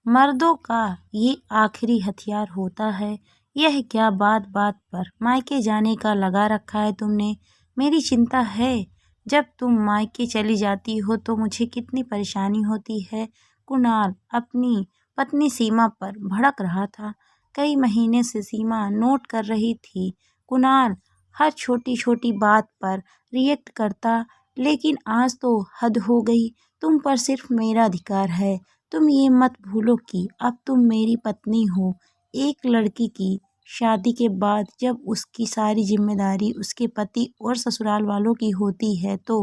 मर्दों का ये आखिरी हथियार होता है। यह क्या बात बात पर मायके जाने का लगा रखा है तुमने। मेरी चिंता है, जब तुम मायके चली जाती हो तो मुझे कितनी परेशानी होती है। कुणाल अपनी पत्नी सीमा पर भड़क रहा था। कई महीने से सीमा नोट कर रही थी। कुणाल हर छोटी छोटी बात पर रिएक्ट करता, लेकिन आज तो हद हो गई। तुम पर सिर्फ मेरा अधिकार है। तुम ये मत भूलो कि अब तुम मेरी पत्नी हो। एक लड़की की शादी के बाद जब उसकी सारी जिम्मेदारी उसके पति और ससुराल वालों की होती है तो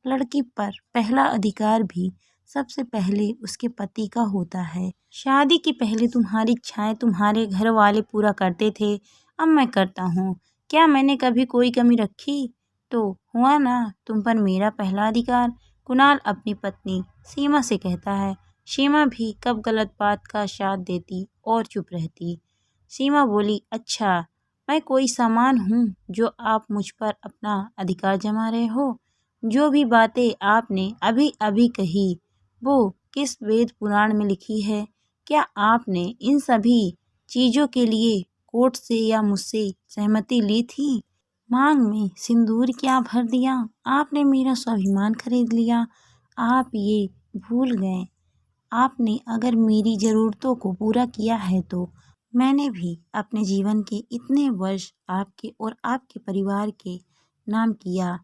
लड़की पर पहला अधिकार भी सबसे पहले उसके पति का होता है। शादी की पहले तुम्हारी इच्छाएं तुम्हारे घर वाले पूरा करते थे, अब मैं करता हूँ। क्या मैंने कभी कोई कमी रखी? तो हुआ ना तुम पर मेरा पहला अधिकार। कुणाल अपनी पत्नी सीमा से कहता है। सीमा भी कब गलत बात का साथ देती और चुप रहती। सीमा बोली, अच्छा, मैं कोई सामान हूँ जो आप मुझ पर अपना अधिकार जमा रहे हो? जो भी बातें आपने अभी अभी कही वो किस वेद पुराण में लिखी है? क्या आपने इन सभी चीज़ों के लिए कोर्ट से या मुझसे सहमति ली थी? मांग में सिंदूर क्या भर दिया? आपने मेरा स्वाभिमान खरीद लिया। आप ये भूल गए, आपने अगर मेरी ज़रूरतों को पूरा किया है तो मैंने भी अपने जीवन के इतने वर्ष आपके और आपके परिवार के नाम किया,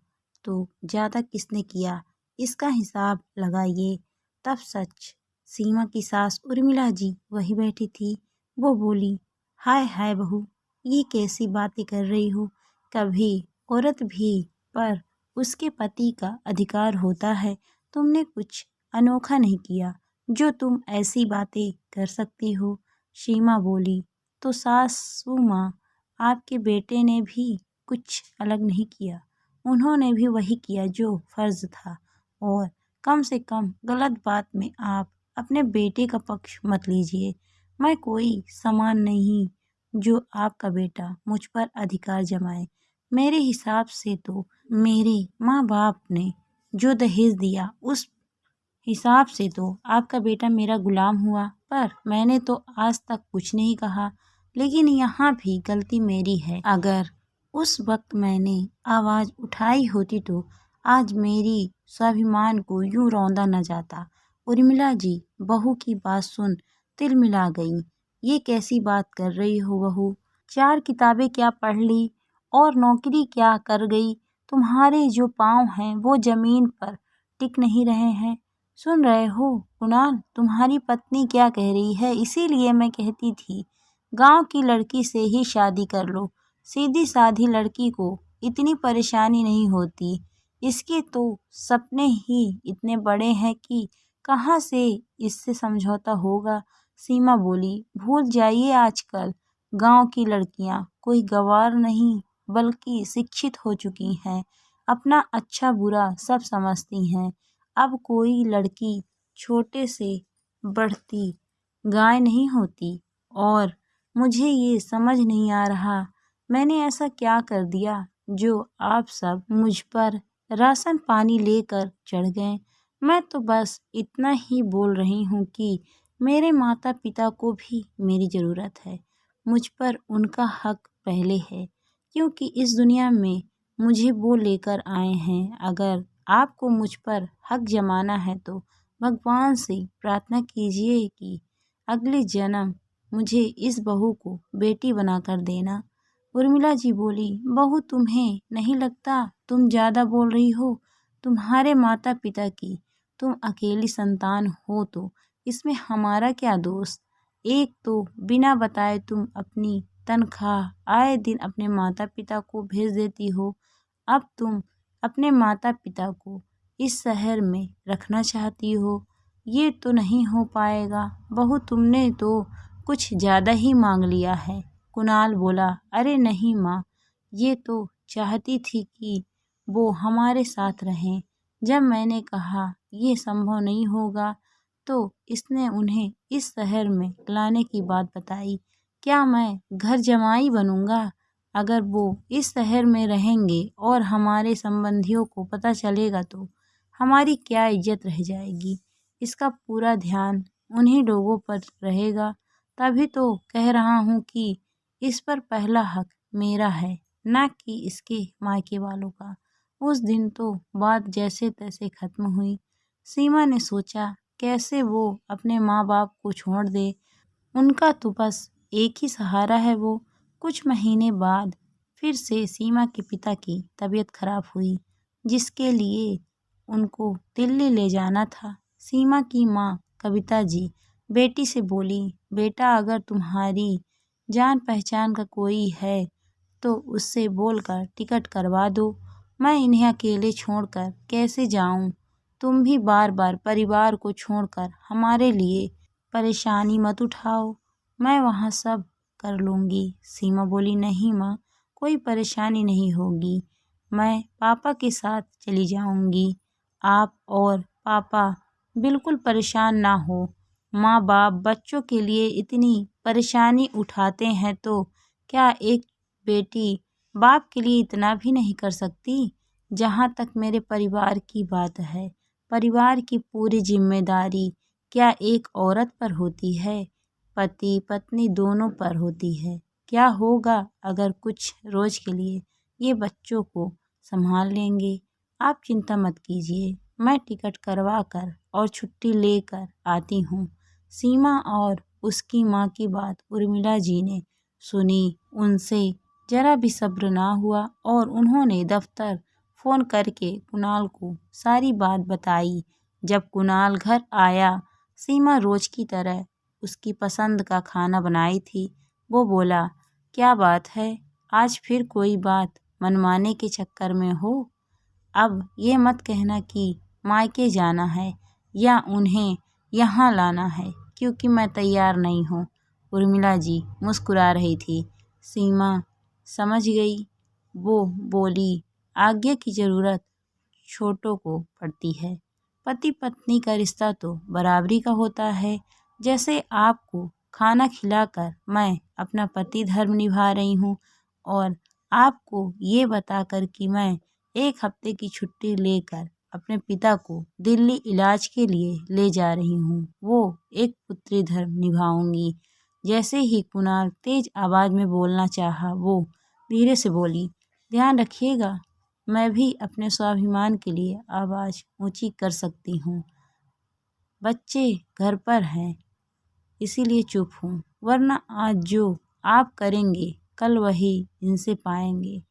तो ज़्यादा किसने किया इसका हिसाब लगाइए। तब सच सीमा की सास उर्मिला जी वही बैठी थी। वो बोली, हाय हाय बहू, ये कैसी बातें कर रही हो। कभी औरत भी पर उसके पति का अधिकार होता है। तुमने कुछ अनोखा नहीं किया जो तुम ऐसी बातें कर सकती हो। सीमा बोली, तो सासू माँ, आपके बेटे ने भी कुछ अलग नहीं किया। उन्होंने भी वही किया जो फर्ज था, और कम से कम गलत बात में आप अपने बेटे का पक्ष मत लीजिए। मैं कोई सामान नहीं जो आपका बेटा मुझ पर अधिकार जमाए। मेरे हिसाब से तो मेरे माँ बाप ने जो दहेज दिया उस हिसाब से तो आपका बेटा मेरा गुलाम हुआ, पर मैंने तो आज तक कुछ नहीं कहा। लेकिन यहाँ भी गलती मेरी है। अगर उस वक्त मैंने आवाज़ उठाई होती तो आज मेरी स्वाभिमान को यूं रौंदा न जाता। उर्मिला जी बहू की बात सुन तिलमिला गई। ये कैसी बात कर रही हो बहू? 4 किताबें क्या पढ़ ली और नौकरी क्या कर गई? तुम्हारे जो पाँव हैं वो ज़मीन पर टिक नहीं रहे हैं। सुन रहे हो कुणाल, तुम्हारी पत्नी क्या कह रही है? इसीलिए मैं कहती थी गांव की लड़की से ही शादी कर लो। सीधी साधी लड़की को इतनी परेशानी नहीं होती। इसके तो सपने ही इतने बड़े हैं कि कहाँ से इससे समझौता होगा। सीमा बोली, भूल जाइए, आजकल गांव की लड़कियां कोई गंवार नहीं बल्कि शिक्षित हो चुकी हैं। अपना अच्छा बुरा सब समझती हैं। अब कोई लड़की छोटे से बढ़ती गाय नहीं होती। और मुझे ये समझ नहीं आ रहा मैंने ऐसा क्या कर दिया जो आप सब मुझ पर राशन पानी लेकर चढ़ गए। मैं तो बस इतना ही बोल रही हूँ कि मेरे माता पिता को भी मेरी ज़रूरत है। मुझ पर उनका हक पहले है, क्योंकि इस दुनिया में मुझे वो लेकर आए हैं। अगर आपको मुझ पर हक जमाना है तो भगवान से प्रार्थना कीजिए कि अगले जन्म मुझे इस बहू को बेटी बनाकर देना। उर्मिला जी बोली, बहू तुम्हें नहीं लगता तुम ज़्यादा बोल रही हो? तुम्हारे माता पिता की तुम अकेली संतान हो तो इसमें हमारा क्या दोष? एक तो बिना बताए तुम अपनी तनख्वाह आए दिन अपने माता पिता को भेज देती हो। अब तुम अपने माता पिता को इस शहर में रखना चाहती हो। ये तो नहीं हो पाएगा बहू, तुमने तो कुछ ज़्यादा ही मांग लिया है। कुणाल बोला, अरे नहीं माँ, ये तो चाहती थी कि वो हमारे साथ रहें। जब मैंने कहा ये संभव नहीं होगा तो इसने उन्हें इस शहर में लाने की बात बताई। क्या मैं घर जमाई बनूंगा? अगर वो इस शहर में रहेंगे और हमारे संबंधियों को पता चलेगा तो हमारी क्या इज्जत रह जाएगी। इसका पूरा ध्यान उन्हीं लोगों पर रहेगा। तभी तो कह रहा हूँ कि इस पर पहला हक मेरा है, ना कि इसके मायके वालों का। उस दिन तो बात जैसे तैसे खत्म हुई। सीमा ने सोचा कैसे वो अपने माँ बाप को छोड़ दे, उनका तो बस एक ही सहारा है वो। कुछ महीने बाद फिर से सीमा के पिता की तबीयत खराब हुई, जिसके लिए उनको दिल्ली ले जाना था। सीमा की माँ कविता जी बेटी से बोली, बेटा अगर तुम्हारी जान पहचान का कोई है तो उससे बोलकर टिकट करवा दो। मैं इन्हें अकेले छोड़कर कैसे जाऊं? तुम भी बार बार परिवार को छोड़कर हमारे लिए परेशानी मत उठाओ, मैं वहाँ सब कर लूँगी। सीमा बोली, नहीं माँ, कोई परेशानी नहीं होगी, मैं पापा के साथ चली जाऊँगी। आप और पापा बिल्कुल परेशान ना हो। माँ बाप बच्चों के लिए इतनी परेशानी उठाते हैं तो क्या एक बेटी बाप के लिए इतना भी नहीं कर सकती? जहाँ तक मेरे परिवार की बात है, परिवार की पूरी जिम्मेदारी क्या एक औरत पर होती है? पति पत्नी दोनों पर होती है। क्या होगा अगर कुछ रोज के लिए ये बच्चों को संभाल लेंगे? आप चिंता मत कीजिए, मैं टिकट करवा कर और छुट्टी लेकर आती हूँ। सीमा और उसकी माँ की बात उर्मिला जी ने सुनी। उनसे जरा भी सब्र ना हुआ और उन्होंने दफ्तर फ़ोन करके कुणाल को सारी बात बताई। जब कुणाल घर आया, सीमा रोज की तरह उसकी पसंद का खाना बनाई थी। वो बोला, क्या बात है, आज फिर कोई बात मनमाने के चक्कर में हो? अब ये मत कहना कि मायके जाना है या उन्हें यहाँ लाना है, क्योंकि मैं तैयार नहीं हूँ। उर्मिला जी मुस्कुरा रही थी। सीमा समझ गई। वो बोली, आज्ञा की ज़रूरत छोटों को पड़ती है। पति पत्नी का रिश्ता तो बराबरी का होता है। जैसे आपको खाना खिलाकर मैं अपना पति धर्म निभा रही हूँ और आपको ये बताकर कि मैं एक हफ्ते की छुट्टी लेकर अपने पिता को दिल्ली इलाज के लिए ले जा रही हूँ, वो एक पुत्री धर्म निभाऊंगी। जैसे ही कुणाल तेज आवाज में बोलना चाहा, वो धीरे से बोली, ध्यान रखिएगा, मैं भी अपने स्वाभिमान के लिए आवाज़ ऊंची कर सकती हूँ। बच्चे घर पर हैं, इसीलिए चुप हूँ, वरना आज जो आप करेंगे कल वही इनसे पाएंगे।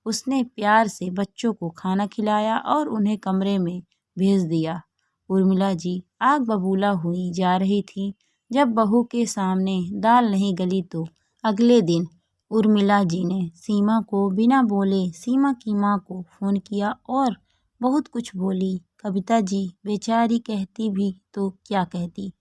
उसने प्यार से बच्चों को खाना खिलाया और उन्हें कमरे में भेज दिया। उर्मिला जी आग बबूला हुई जा रही थी। जब बहू के सामने दाल नहीं गली तो अगले दिन उर्मिला जी ने सीमा को बिना बोले सीमा की माँ को फ़ोन किया और बहुत कुछ बोली। कविता जी बेचारी कहती भी तो क्या कहती।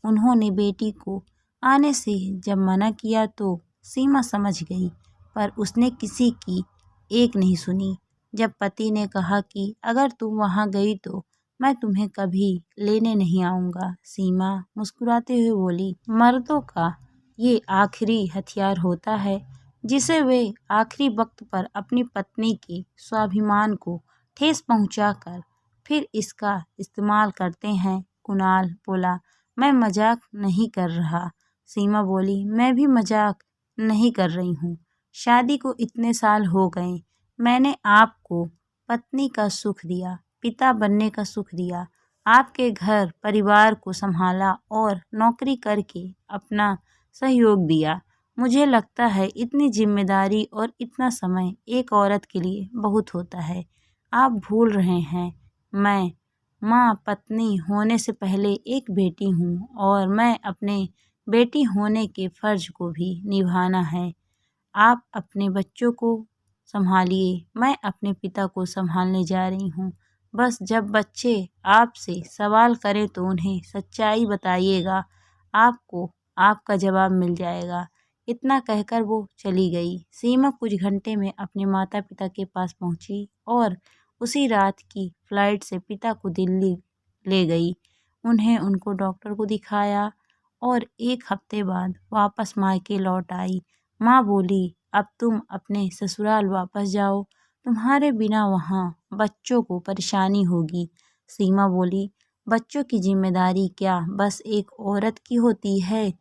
उन्होंने बेटी को आने से जब मना किया तो सीमा समझ गई, पर उसने किसी की एक नहीं सुनी। जब पति ने कहा कि अगर तुम वहाँ गई तो मैं तुम्हें कभी लेने नहीं आऊँगा, सीमा मुस्कुराते हुए बोली, मर्दों का ये आखिरी हथियार होता है जिसे वे आखिरी वक्त पर अपनी पत्नी के स्वाभिमान को ठेस पहुंचाकर फिर इसका इस्तेमाल करते हैं। कुणाल बोला, मैं मजाक नहीं कर रहा। सीमा बोली, मैं भी मजाक नहीं कर रही हूँ। शादी को इतने साल हो गए, मैंने आपको पत्नी का सुख दिया, पिता बनने का सुख दिया, आपके घर परिवार को संभाला और नौकरी करके अपना सहयोग दिया। मुझे लगता है इतनी जिम्मेदारी और इतना समय एक औरत के लिए बहुत होता है। आप भूल रहे हैं, मैं माँ पत्नी होने से पहले एक बेटी हूँ और मैं अपने बेटी होने के फर्ज को भी निभाना है। आप अपने बच्चों को संभालिए, मैं अपने पिता को संभालने जा रही हूँ। बस जब बच्चे आपसे सवाल करें तो उन्हें सच्चाई बताइएगा, आपको आपका जवाब मिल जाएगा। इतना कहकर वो चली गई। सीमा कुछ घंटे में अपने माता पिता के पास पहुंची और उसी रात की फ्लाइट से पिता को दिल्ली ले गई। उन्हें उनको डॉक्टर को दिखाया और एक हफ्ते बाद वापस मायके लौट आई। माँ बोली, अब तुम अपने ससुराल वापस जाओ, तुम्हारे बिना वहाँ बच्चों को परेशानी होगी। सीमा बोली, बच्चों की जिम्मेदारी क्या बस एक औरत की होती है?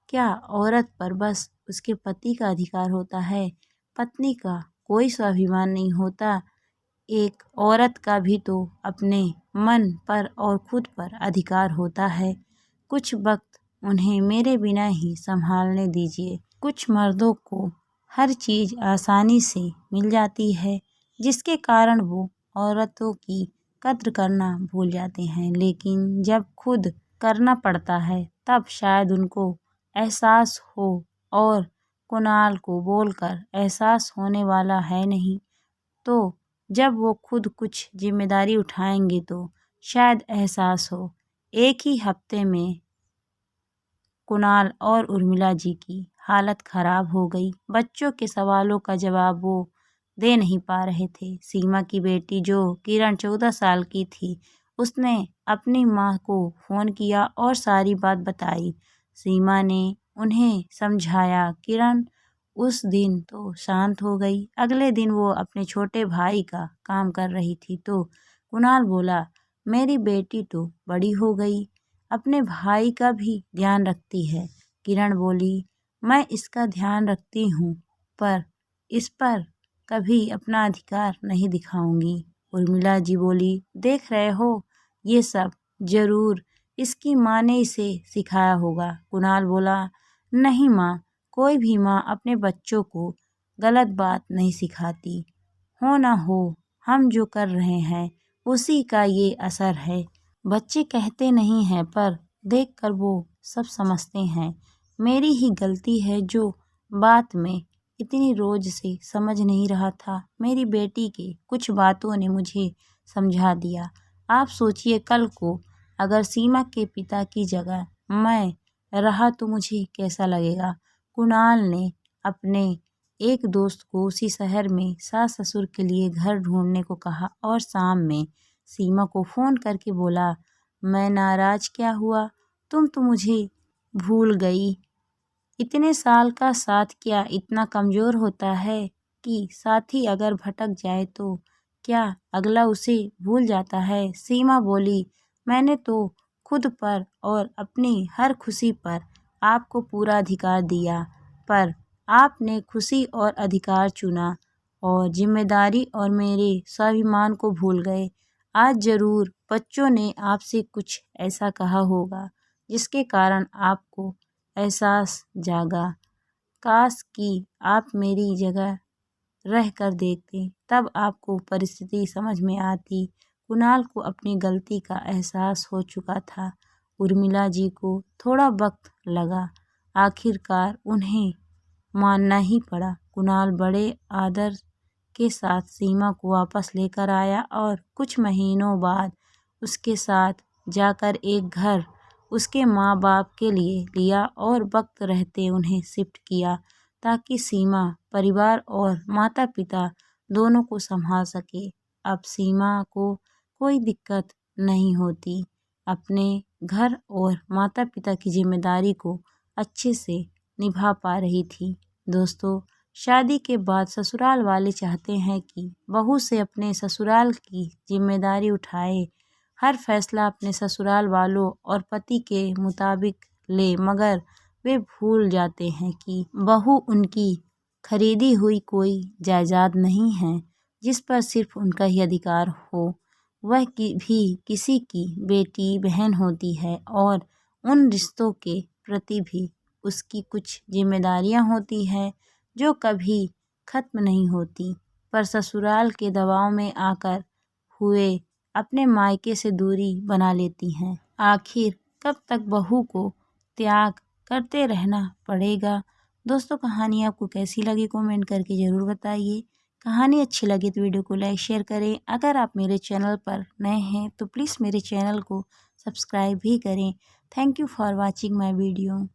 क्या औरत पर बस उसके पति का अधिकार होता है? पत्नी का कोई स्वाभिमान नहीं होता? एक औरत का भी तो अपने मन पर और खुद पर अधिकार होता है। कुछ वक्त उन्हें मेरे बिना ही संभालने दीजिए। कुछ मर्दों को हर चीज़ आसानी से मिल जाती है, जिसके कारण वो औरतों की कद्र करना भूल जाते हैं, लेकिन जब खुद करना पड़ता है तब शायद उनको एहसास हो, और कुणाल को बोलकर एहसास होने वाला है नहीं। तो जब वो खुद कुछ जिम्मेदारी उठाएंगे तो शायद एहसास हो। एक ही हफ्ते में कुणाल और उर्मिला जी की हालत खराब हो गई। बच्चों के सवालों का जवाब वो दे नहीं पा रहे थे। सीमा की बेटी जो किरण 14 साल की थी, उसने अपनी माँ को फ़ोन किया और सारी बात बताई। सीमा ने उन्हें समझाया। किरण उस दिन तो शांत हो गई। अगले दिन वो अपने छोटे भाई का काम कर रही थी तो कुणाल बोला, मेरी बेटी तो बड़ी हो गई, अपने भाई का भी ध्यान रखती है। किरण बोली, मैं इसका ध्यान रखती हूँ, पर इस पर कभी अपना अधिकार नहीं दिखाऊंगी। उर्मिला जी बोली, देख रहे हो ये सब जरूर इसकी माँ ने इसे सिखाया होगा। कुणाल बोला, नहीं माँ, कोई भी माँ अपने बच्चों को गलत बात नहीं सिखाती। हो ना हो, हम जो कर रहे हैं उसी का ये असर है। बच्चे कहते नहीं हैं, पर देखकर वो सब समझते हैं। मेरी ही गलती है जो बात में इतनी रोज से समझ नहीं रहा था। मेरी बेटी के कुछ बातों ने मुझे समझा दिया। आप सोचिए, कल को अगर सीमा के पिता की जगह मैं रहा तो मुझे कैसा लगेगा। कुणाल ने अपने एक दोस्त को उसी शहर में सास ससुर के लिए घर ढूंढने को कहा और शाम में सीमा को फ़ोन करके बोला, मैं नाराज़ क्या हुआ, तुम तो मुझे भूल गई। इतने साल का साथ क्या इतना कमज़ोर होता है कि साथी अगर भटक जाए तो क्या अगला उसे भूल जाता है? सीमा बोली, मैंने तो खुद पर और अपनी हर खुशी पर आपको पूरा अधिकार दिया, पर आपने खुशी और अधिकार चुना और जिम्मेदारी और मेरे स्वाभिमान को भूल गए। आज ज़रूर बच्चों ने आपसे कुछ ऐसा कहा होगा जिसके कारण आपको एहसास जागा। काश कि आप मेरी जगह रह कर देखते, तब आपको परिस्थिति समझ में आती। कुणाल को अपनी गलती का एहसास हो चुका था। उर्मिला जी को थोड़ा वक्त लगा, आखिरकार उन्हें मानना ही पड़ा। कुणाल बड़े आदर के साथ सीमा को वापस लेकर आया और कुछ महीनों बाद उसके साथ जाकर एक घर उसके माँ बाप के लिए लिया और वक्त रहते उन्हें शिफ्ट किया, ताकि सीमा परिवार और माता पिता दोनों को संभाल सके। अब सीमा को कोई दिक्कत नहीं होती, अपने घर और माता पिता की जिम्मेदारी को अच्छे से निभा पा रही थी। दोस्तों, शादी के बाद ससुराल वाले चाहते हैं कि बहू से अपने ससुराल की जिम्मेदारी उठाए, हर फैसला अपने ससुराल वालों और पति के मुताबिक ले, मगर वे भूल जाते हैं कि बहू उनकी खरीदी हुई कोई जायदाद नहीं है जिस पर सिर्फ उनका ही अधिकार हो। वह भी किसी की बेटी बहन होती है और उन रिश्तों के प्रति भी उसकी कुछ जिम्मेदारियां होती हैं जो कभी खत्म नहीं होती। पर ससुराल के दबाव में आकर हुए अपने मायके से दूरी बना लेती हैं। आखिर कब तक बहू को त्याग करते रहना पड़ेगा? दोस्तों, कहानी आपको कैसी लगी कमेंट करके ज़रूर बताइए। कहानी अच्छी लगी तो वीडियो को लाइक शेयर करें। अगर आप मेरे चैनल पर नए हैं तो प्लीज़ मेरे चैनल को सब्सक्राइब भी करें। Thank you for watching my video.